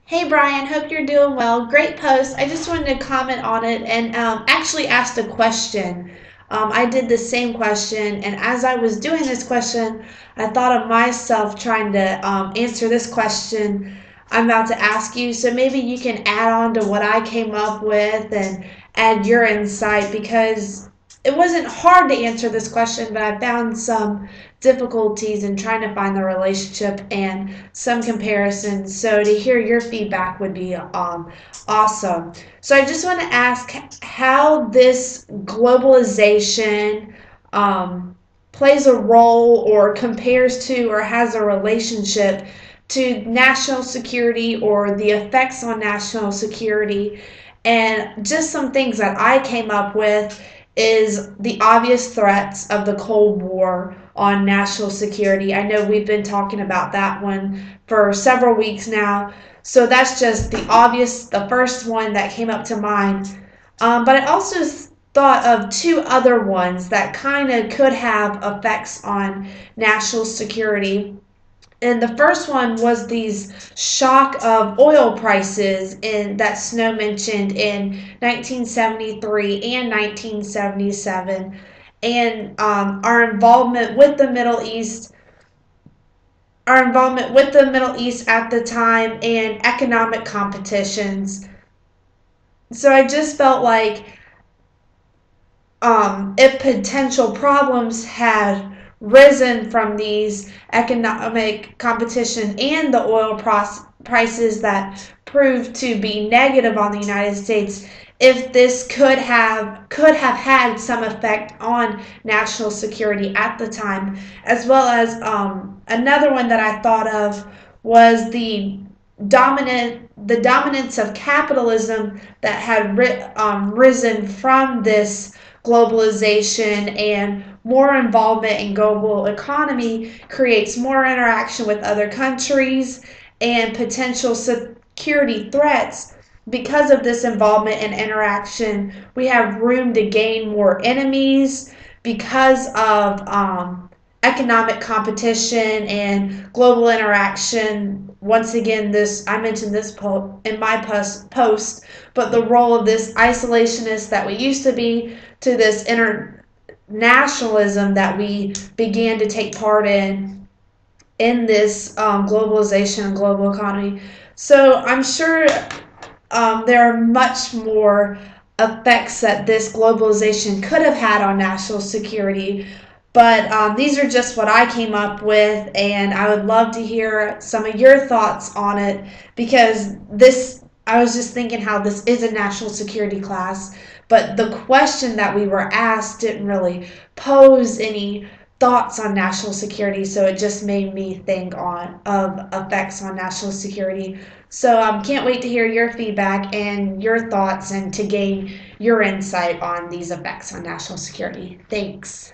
Hey Brian, hope you're doing well. Great post. I just wanted to comment on it and actually asked a question. I did the same question, and as I was doing this question, I thought of myself trying to answer this question I'm about to ask you. So maybe you can add on to what I came up with and add your insight because it wasn't hard to answer this question, but I found some difficulties in trying to find the relationship and some comparisons. So to hear your feedback would be awesome. So I just want to ask how this globalization plays a role or compares to or has a relationship to national security or the effects on national security. And just some things that I came up with is the obvious threats of the Cold War on national security. I know we've been talking about that one for several weeks now. So that's just the first one that came up to mind. But I also thought of two other ones that kind of could have effects on national security. And the first one was these shock of oil prices that Snow mentioned in 1973 and 1977, and our involvement with the Middle East, at the time, and economic competitions. So I just felt like if potential problems had risen from these economic competition and the oil prices that proved to be negative on the United States, if this could have had some effect on national security at the time, as well as another one that I thought of was the dominance of capitalism that had risen from this globalization, and more involvement in global economy creates more interaction with other countries and potential security threats. Because of this involvement and interaction, we have room to gain more enemies because of economic competition and global interaction. Once again, this I mentioned this in my post, but the role of this isolationist that we used to be to this internationalism that we began to take part in this globalization and global economy. So I'm sure there are much more effects that this globalization could have had on national security. But these are just what I came up with, and I would love to hear some of your thoughts on it because I was just thinking how this is a national security class, but the question that we were asked didn't really pose any thoughts on national security, so it just made me think of effects on national security. So can't wait to hear your feedback and your thoughts and to gain your insight on these effects on national security. Thanks.